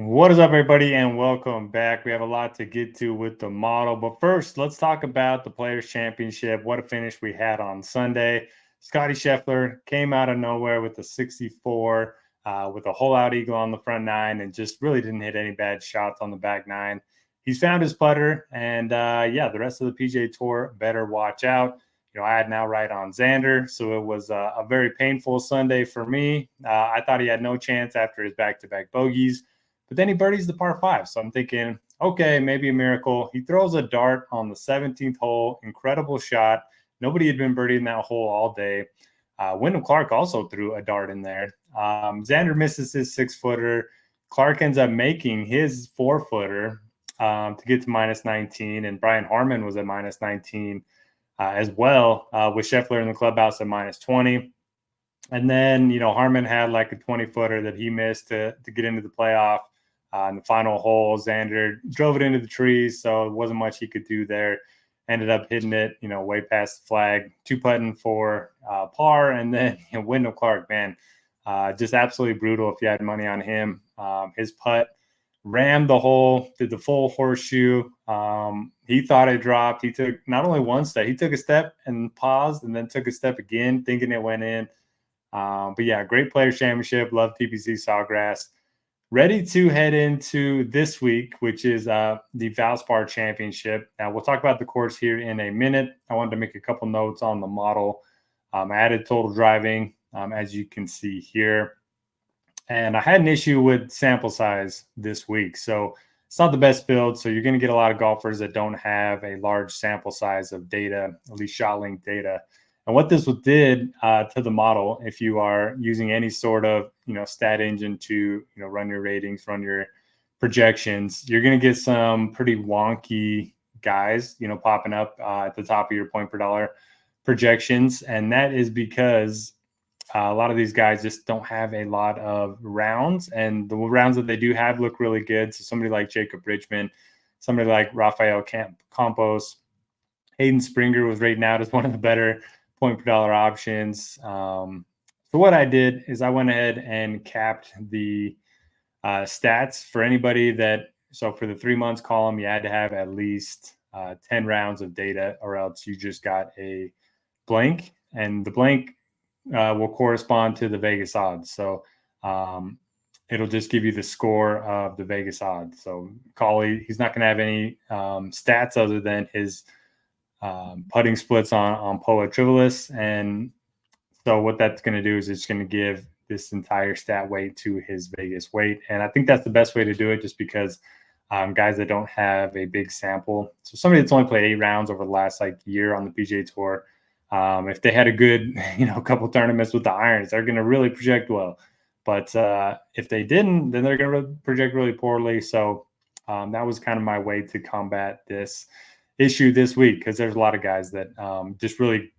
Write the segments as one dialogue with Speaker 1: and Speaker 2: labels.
Speaker 1: What is up, everybody, and welcome back. We have a lot to get to with the model, but first, let's talk about the Players' Championship. What a finish we had on Sunday. Scotty Scheffler came out of nowhere with a 64, with a hole-out eagle on the front nine, and just really didn't hit any bad shots on the back nine. He's found his putter, and the rest of the PGA Tour better watch out. I had now right on Xander, so it was a very painful Sunday for me. I thought he had no chance after his back-to-back bogeys. But then he birdies the par 5. So I'm thinking, okay, maybe a miracle. He throws a dart on the 17th hole. Incredible shot. Nobody had been birdieing that hole all day. Wyndham Clark also threw a dart in there. Xander misses his 6-footer. Clark ends up making his 4-footer to get to minus 19. And Brian Harman was at minus 19 as well, with Scheffler in the clubhouse at minus 20. And then, Harman had like a 20-footer that he missed to get into the playoff. In the final hole, Xander drove it into the trees, so it wasn't much he could do there. Ended up hitting it, way past the flag, 2-putting for par. And then Wyndham Clark, man, just absolutely brutal if you had money on him. His putt rammed the hole, did the full horseshoe. He thought it dropped. He took not only one step, he took a step and paused and then took a step again, thinking it went in. But yeah, great Players' Championship. Love TPC Sawgrass. Ready to head into this week, which is the Valspar Championship. Now, we'll talk about the course here in a minute. I wanted to make a couple notes on the model. I added total driving, as you can see here. And I had an issue with sample size this week. So it's not the best field. So you're going to get a lot of golfers that don't have a large sample size of data, at least shot link data. And what this did to the model, if you are using any sort of, stat engine to, run your ratings, run your projections, you're going to get some pretty wonky guys, popping up at the top of your point per dollar projections. And that is because a lot of these guys just don't have a lot of rounds. And the rounds that they do have look really good. So somebody like Jacob Bridgman, somebody like Rafael Campos, Hayden Springer was rated out as one of the better point per dollar options. So what I did is I went ahead and capped the stats for anybody that, so for the 3 months column, you had to have at least 10 rounds of data, or else you just got a blank, and the blank will correspond to the Vegas odds. So it'll just give you the score of the Vegas odds. So Collie, he's not going to have any stats other than his putting splits on Poa Trivialis. And so what that's going to do is it's going to give this entire stat weight to his Vegas weight. And I think that's the best way to do it, just because guys that don't have a big sample. So somebody that's only played 8 rounds over the last year on the PGA Tour, if they had a good, couple tournaments with the irons, they're going to really project well. But if they didn't, then they're going to project really poorly. So that was kind of my way to combat this issue this week, because there's a lot of guys that just really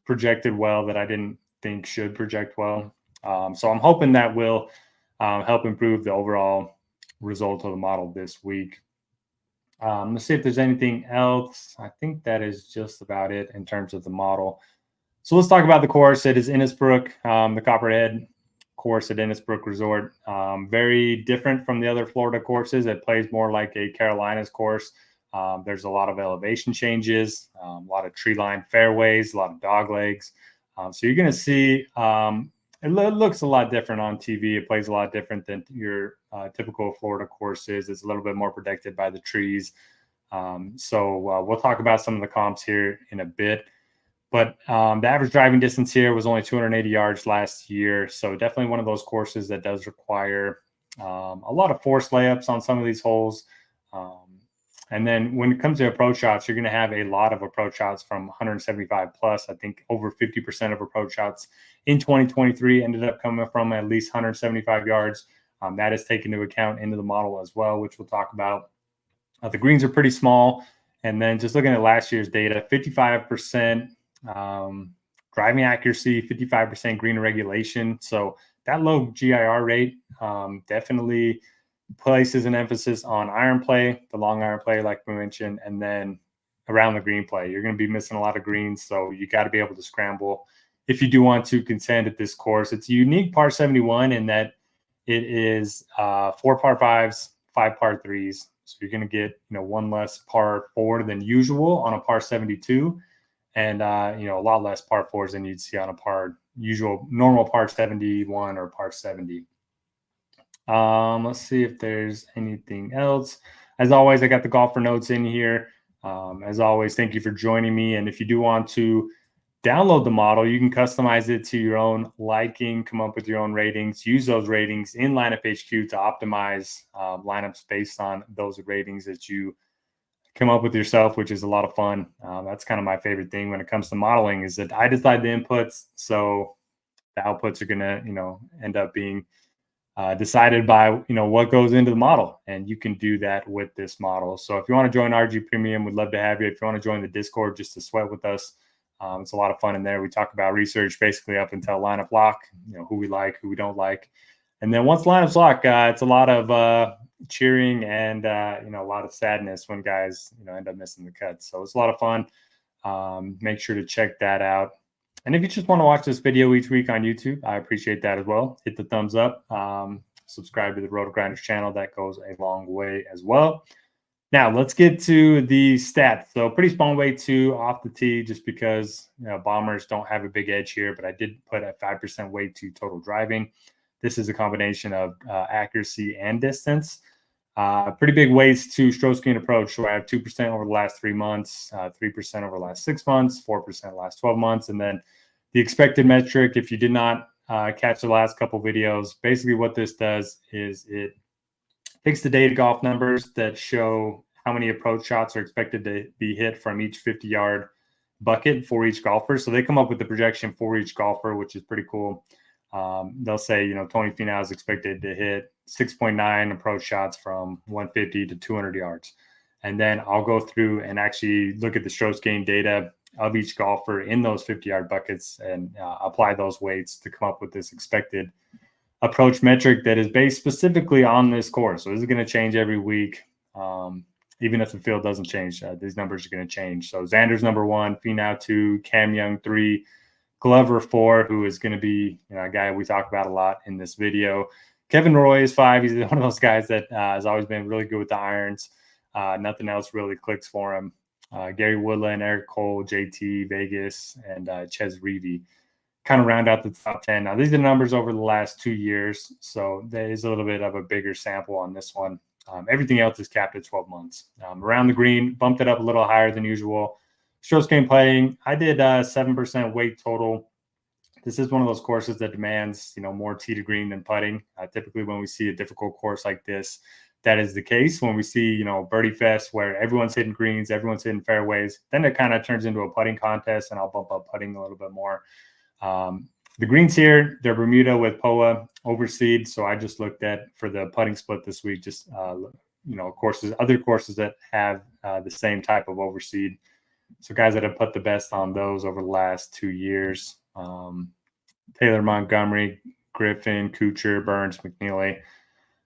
Speaker 1: projected well that I didn't think should project well. So I'm hoping that will help improve the overall result of the model this week. Let's see if there's anything else. I think that is just about it in terms of the model. So let's talk about the course. It is Innisbrook, the Copperhead course at Innisbrook Resort. Very different from the other Florida courses. It plays more like a Carolinas course. There's a lot of elevation changes, a lot of tree-lined fairways, a lot of dog legs. So you're going to see it looks a lot different on TV. It plays a lot different than your typical Florida courses. It's a little bit more protected by the trees. So we'll talk about some of the comps here in a bit. But the average driving distance here was only 280 yards last year. So definitely one of those courses that does require a lot of forced layups on some of these holes. And then when it comes to approach shots, you're going to have a lot of approach shots from 175 plus. I think over 50% of approach shots in 2023 ended up coming from at least 175 yards. That is taken into account into the model as well, which we'll talk about. The greens are pretty small. And then just looking at last year's data, 55% driving accuracy, 55% green regulation. So that low GIR rate definitely places an emphasis on iron play, the long iron play, like we mentioned, and then around the green play. You're going to be missing a lot of greens, so you got to be able to scramble if you do want to contend at this course. It's a unique par 71 in that it is 4 par 5s, 5 par 3s. So you're going to get, one less par 4 than usual on a par 72, and a lot less par 4s than you'd see on a normal par 71 or par 70. Let's see if there's anything else. As always, I got the golfer notes in here. As always, thank you for joining me. And if you do want to download the model, you can customize it to your own liking, come up with your own ratings, use those ratings in Lineup HQ to optimize lineups based on those ratings that you come up with yourself, which is a lot of fun. That's kind of my favorite thing when it comes to modeling, is that I decide the inputs. So the outputs are going to, end up being decided by what goes into the model, and you can do that with this model. So if you want to join RG Premium, we'd love to have you. If you want to join the Discord just to sweat with us, it's a lot of fun in there. We talk about research basically up until lineup lock, who we like, who we don't like, and then once lineups lock, it's a lot of cheering and a lot of sadness when guys end up missing the cut. So it's a lot of fun. Make sure to check that out. And if you just want to watch this video each week on YouTube, I appreciate that as well. Hit the thumbs up. Subscribe to the RotoGrinders channel. That goes a long way as well. Now, let's get to the stats. So pretty small weight 2 off the tee, just because bombers don't have a big edge here, but I did put a 5% weight 2 total driving. This is a combination of accuracy and distance. Pretty big weights to stroke gain approach. So I have 2% over the last 3 months, 3% over the last 6 months, 4% last 12 months. And then the expected metric, if you did not catch the last couple videos, basically what this does is it takes the data golf numbers that show how many approach shots are expected to be hit from each 50-yard bucket for each golfer. So they come up with the projection for each golfer, which is pretty cool. They'll say, Tony Finau is expected to hit 6.9 approach shots from 150 to 200 yards. And then I'll go through and actually look at the strokes gained data of each golfer in those 50-yard buckets and apply those weights to come up with this expected approach metric that is based specifically on this course. So this is going to change every week. Even if the field doesn't change, these numbers are going to change. So Xander's number 1, Finau 2, Cam Young 3, Glover 4, who is going to be a guy we talk about a lot in this video. Kevin Roy is 5. He's one of those guys that has always been really good with the irons. Nothing else really clicks for him. Gary Woodland, Eric Cole, JT, Vegas, and Ches Reavie kind of round out the top 10. Now, these are the numbers over the last 2 years, so there is a little bit of a bigger sample on this one. Everything else is capped at 12 months. Around the green, bumped it up a little higher than usual. Strokes gained playing, I did 7% weight total. This is one of those courses that demands, more tee to green than putting. Typically, when we see a difficult course like this, that is the case. When we see, Birdie Fest, where everyone's hitting greens, everyone's hitting fairways, then it kind of turns into a putting contest, and I'll bump up putting a little bit more. The greens here, they're Bermuda with POA overseed. So I just looked at, for the putting split this week, just, other courses that have the same type of overseed. So guys that have put the best on those over the last 2 years. Taylor Montgomery, Griffin, Kuchar, Burns, McNeely,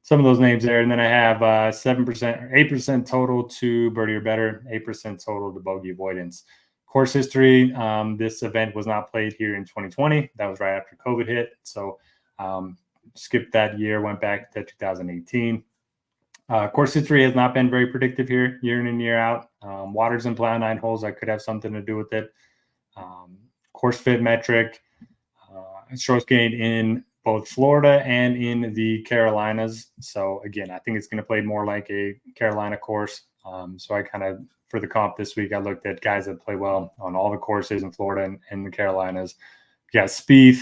Speaker 1: some of those names there. And then I have 7% or 8% total to birdie or better, 8% total to bogey avoidance. Course history, this event was not played here in 2020. That was right after COVID hit. So skipped that year, went back to 2018. Course history has not been very predictive here, year in and year out. Waters and plow 9 holes, that could have something to do with it. Course fit metric, strokes gained in both Florida and in the Carolinas. So again, I think it's going to play more like a Carolina course. So I kind of, for the comp this week, I looked at guys that play well on all the courses in Florida and the Carolinas. You got Spieth,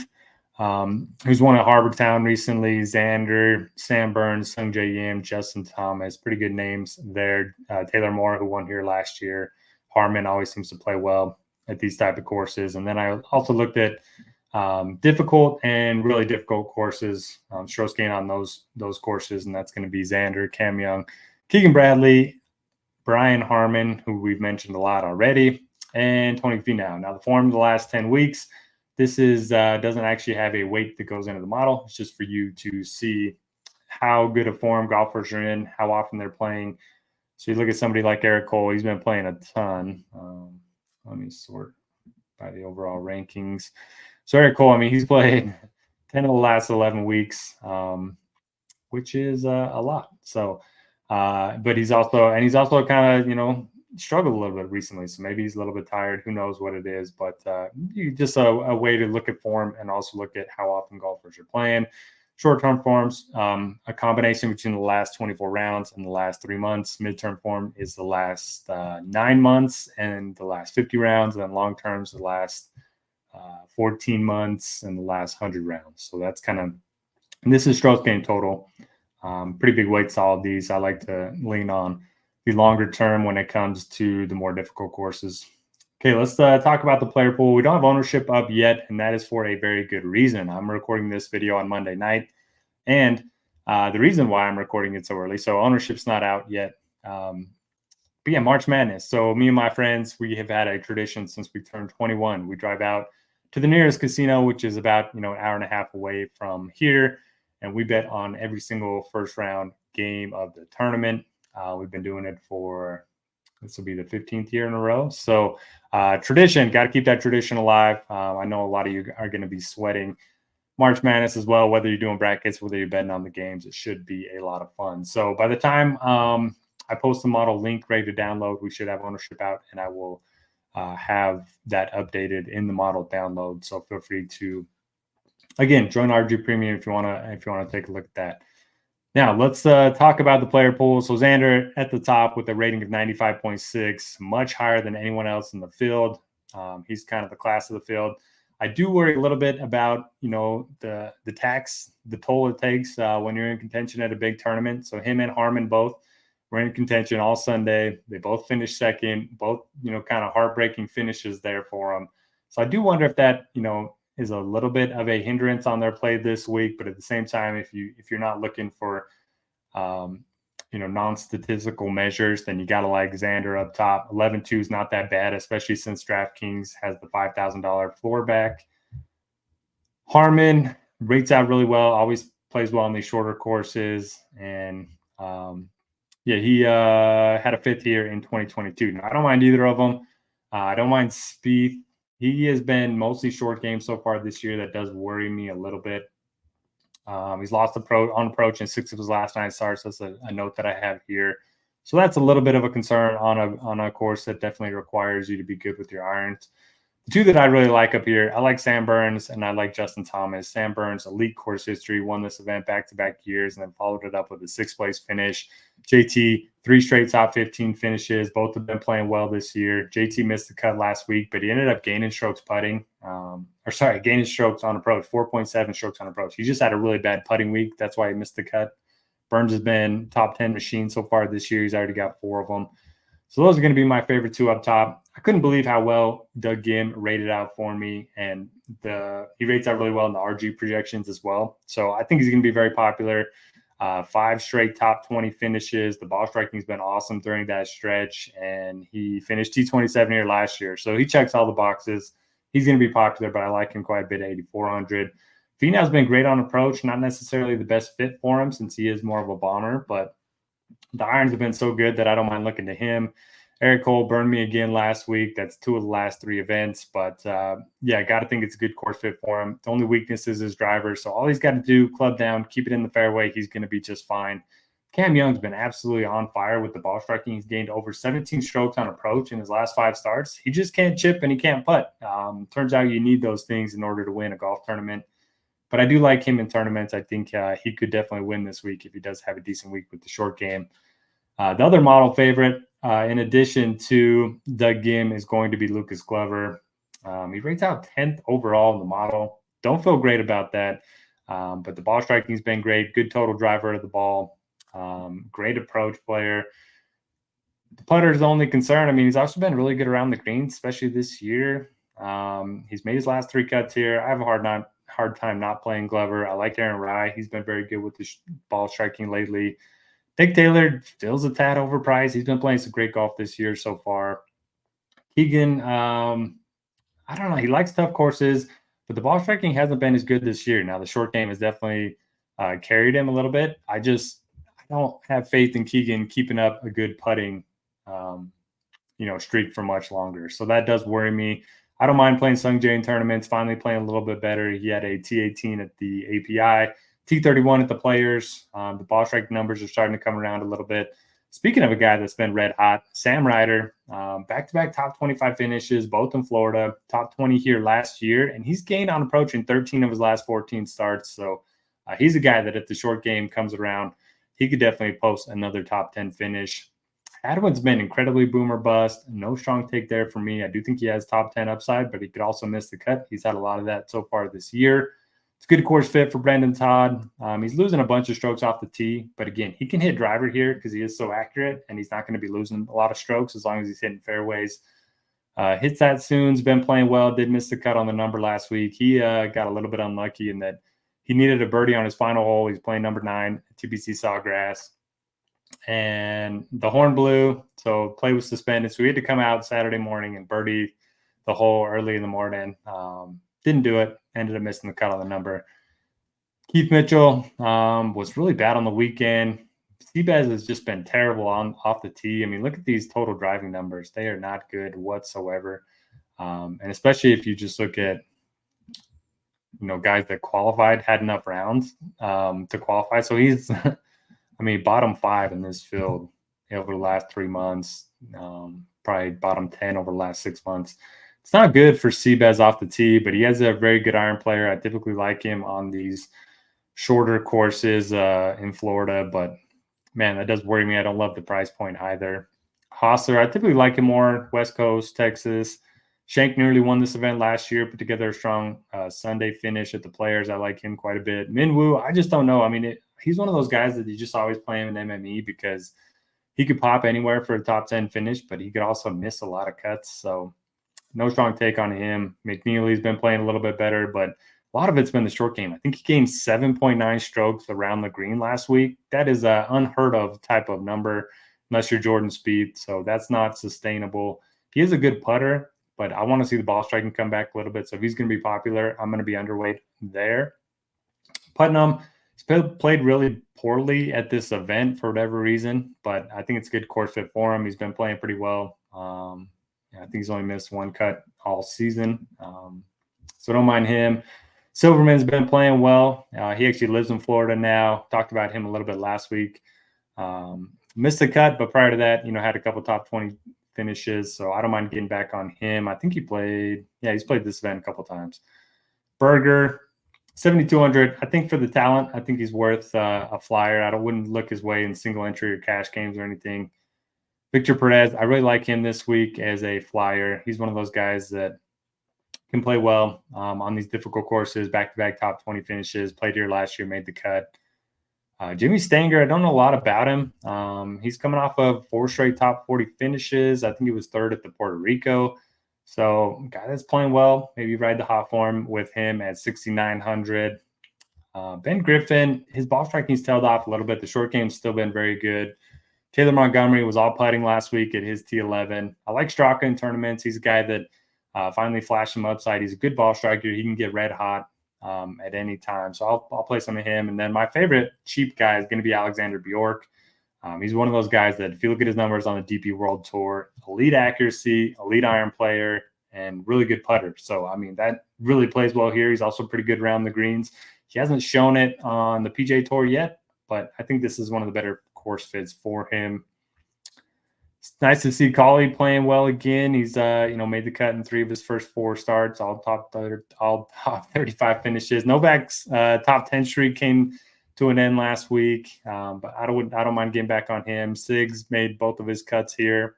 Speaker 1: who's won at Harbour Town recently, Xander, Sam Burns, Sung Jae Yim, Justin Thomas, pretty good names there. Taylor Moore, who won here last year. Harmon always seems to play well at these type of courses. And then I also looked at difficult and really difficult courses, strokes gain on those courses, and that's going to be Xander, Cam Young, Keegan Bradley, Brian Harmon, who we've mentioned a lot already, and Tony Finau. Now, the form of the last 10 weeks, this is doesn't actually have a weight that goes into the model. It's just for you to see how good a form golfers are in, how often they're playing. So you look at somebody like Eric Cole, he's been playing a ton. Let me sort by the overall rankings. So Eric Cole, I mean, he's played 10 of the last 11 weeks. which is a lot. So, but he's also kind of, you know, struggled a little bit recently. So maybe he's a little bit tired. Who knows what it is? But just a way to look at form and also look at how often golfers are playing. Short-term forms, a combination between the last 24 rounds and the last 3 months. Midterm form is the last 9 months and the last 50 rounds. And then long terms, the last 14 months and the last 100 rounds. So that's kind of, and this is strokes gained total. Pretty big weights, all of these. I like to lean on the longer term when it comes to the more difficult courses. Okay, let's talk about the player pool. We don't have ownership up yet, and that is for a very good reason. I'm recording this video on Monday night, and the reason why I'm recording it so early, so ownership's not out yet. But yeah, March Madness. So me and my friends, we have had a tradition since we turned 21. We drive out to the nearest casino, which is about, you know, an hour and a half away from here, and we bet on every single first round game of the tournament. We've been doing it for, this will be the 15th year in a row. So tradition, got to keep that tradition alive. I know a lot of you are going to be sweating March Madness as well, whether you're doing brackets, whether you're betting on the games. It should be a lot of fun. So by the time I post the model link ready to download, we should have ownership out, and I will have that updated in the model download. So feel free to, again, join RG Premium if you want to take a look at that. Now let's talk about the player pool. So Xander at the top with a rating of 95.6, much higher than anyone else in the field. He's kind of the class of the field. I do worry a little bit about, you know, the tax, the toll it takes when you're in contention at a big tournament. So him and Harman both were in contention all Sunday. They both finished second, both, you know, kind of heartbreaking finishes there for them. So I do wonder if that, you know, is a little bit of a hindrance on their play this week. But at the same time, if you're not looking for you know, non-statistical measures, then you got to like Xander up top. 11-2 is not that bad, especially since DraftKings has the $5,000 floor back. Harman rates out really well, always plays well on these shorter courses, and yeah, he had a fifth year in 2022. Now, I don't mind either of them. I don't mind Spieth. He has been mostly short game so far this year. That does worry me a little bit. He's lost on approach in 6 of his last 9 starts. That's a note that I have here. So that's a little bit of a concern on a course that definitely requires you to be good with your irons. The two that I really like up here, I like Sam Burns and I like Justin Thomas. Sam Burns, elite course history, won this event back-to-back years and then followed it up with a 6th place finish. JT, 3 straight top 15 finishes. Both have been playing well this year. JT missed the cut last week, but he ended up gaining strokes putting. Gaining strokes on approach, 4.7 strokes on approach. He just had a really bad putting week. That's why he missed the cut. Burns has been top 10 machine so far this year. He's already got 4 of them. So those are going to be my favorite 2 up top. I couldn't believe how well Doug Gim rated out for me, and he rates out really well in the RG projections as well. So I think he's going to be very popular. 5 straight top 20 finishes. The ball striking has been awesome during that stretch, and he finished T27 here last year. So he checks all the boxes. He's going to be popular, but I like him quite a bit at 8,400. Finau's been great on approach, not necessarily the best fit for him since he is more of a bomber, but the irons have been so good that I don't mind looking to him. Eric Cole burned me again last week. That's 2 of the last 3 events. But, yeah, I got to think it's a good course fit for him. The only weakness is his driver. So all he's got to do, club down, keep it in the fairway. He's going to be just fine. Cam Young's been absolutely on fire with the ball striking. He's gained over 17 strokes on approach in his last 5 starts. He just can't chip and he can't putt. Turns out you need those things in order to win a golf tournament. But I do like him in tournaments. I think he could definitely win this week if he does have a decent week with the short game. The other model favorite, in addition to Doug Gim, is going to be Lucas Glover. He rates out 10th overall in the model. Don't feel great about that. But the ball striking has been great. Good total driver of the ball. Great approach player. The putter is the only concern. I mean, he's also been really good around the greens, especially this year. He's made his last 3 cuts here. I have a hard time not playing Glover. I like Aaron Rye. He's been very good with the ball striking lately. Nick Taylor feels a tad overpriced. He's been playing some great golf this year so far. Keegan, I don't know. He likes tough courses, but the ball striking hasn't been as good this year. Now, the short game has definitely carried him a little bit. I don't have faith in Keegan keeping up a good putting, streak for much longer. So that does worry me. I don't mind playing Sung Jae in tournaments, finally playing a little bit better. He had a T18 at the API, T31 at the Players. The ball strike numbers are starting to come around a little bit. Speaking of a guy that's been red hot, Sam Ryder, back-to-back top 25 finishes, both in Florida, top 20 here last year, and he's gained on approach in 13 of his last 14 starts. So he's a guy that if the short game comes around, he could definitely post another top 10 finish. Hadwin's been incredibly boomer bust. No strong take there for me. I do think he has top 10 upside, but he could also miss the cut. He's had a lot of that so far this year. It's a good course fit for Brendan Todd. He's losing a bunch of strokes off the tee, but again, he can hit driver here because he is so accurate, and he's not going to be losing a lot of strokes as long as he's hitting fairways. Hits that soon's been playing well. Did miss the cut on the number last week. He got a little bit unlucky in that he needed a birdie on his final hole. He's playing number 9 at TPC Sawgrass, and the horn blew, so play was suspended. So we had to come out Saturday morning and birdie the hole early in the morning. Didn't do it. Ended up missing the cut on the number. Keith Mitchell was really bad on the weekend. Seabass has just been terrible off the tee. I mean, look at these total driving numbers. They are not good whatsoever. And especially if you just look at, guys that qualified, had enough rounds to qualify. So he's, bottom 5 in this field over the last 3 months, probably bottom 10 over the last 6 months. It's not good for Seabass off the tee, but he has a very good iron player. I typically like him on these shorter courses in Florida, but man, that does worry me. I don't love the price point either. Hostler, I typically like him more West Coast, Texas. Shank nearly won this event last year, put together a strong Sunday finish at the Players. I like him quite a bit. Minwoo, I just don't know. He's one of those guys that you just always play him in MME because he could pop anywhere for a top 10 finish, but he could also miss a lot of cuts. So no strong take on him. McNeely's been playing a little bit better, but a lot of it's been the short game. I think he gained 7.9 strokes around the green last week. That is an unheard of type of number unless you're Jordan Spieth, so that's not sustainable. He is a good putter, but I want to see the ball striking come back a little bit. So if he's going to be popular, I'm going to be underweight there. Putnam, he's played really poorly at this event for whatever reason, but I think it's a good course fit for him. He's been playing pretty well. I think he's only missed 1 cut all season. So don't mind him. Silverman's been playing well. He actually lives in Florida now. Talked about him a little bit last week. Missed the cut, but prior to that, had a couple top 20 finishes. So I don't mind getting back on him. I think he's played this event a couple times. Berger, 7,200. I think for the talent, I think he's worth a flyer. I wouldn't look his way in single entry or cash games or anything. Victor Perez, I really like him this week as a flyer. He's one of those guys that can play well on these difficult courses, back-to-back top 20 finishes, played here last year, made the cut. Jimmy Stanger, I don't know a lot about him. He's coming off of 4 straight top 40 finishes. I think he was 3rd at the Puerto Rico. So guy that's playing well, maybe ride the hot form with him at 6,900. Ben Griffin, his ball striking's tailed off a little bit. The short game's still been very good. Taylor Montgomery was all putting last week at his T11. I like Straka in tournaments. He's a guy that finally flashed some upside. He's a good ball striker. He can get red hot at any time. So I'll play some of him. And then my favorite cheap guy is going to be Alexander Bjork. He's one of those guys that if you look at his numbers on the DP World Tour, elite accuracy, elite iron player, and really good putter. So, that really plays well here. He's also pretty good around the greens. He hasn't shown it on the PGA Tour yet, but I think this is one of the better course fits for him. It's nice to see Collie playing well again. He's made the cut in 3 of his first 4 starts, all top 35 finishes. Novak's top 10 streak came to an end last week, but I don't mind getting back on him. Siggs made both of his cuts here.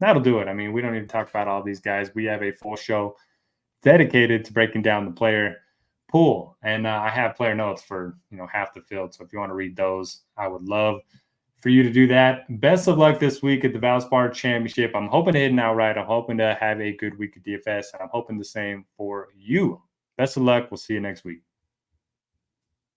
Speaker 1: That'll do it. We don't need to talk about all these guys. We have a full show dedicated to breaking down the player pool, and I have player notes for half the field. So if you want to read those, I would love for you to do that. Best of luck this week at the Valspar Championship. I'm hoping to hit an outright. I'm hoping to have a good week at DFS, and I'm hoping the same for you. Best of luck. We'll see you next week.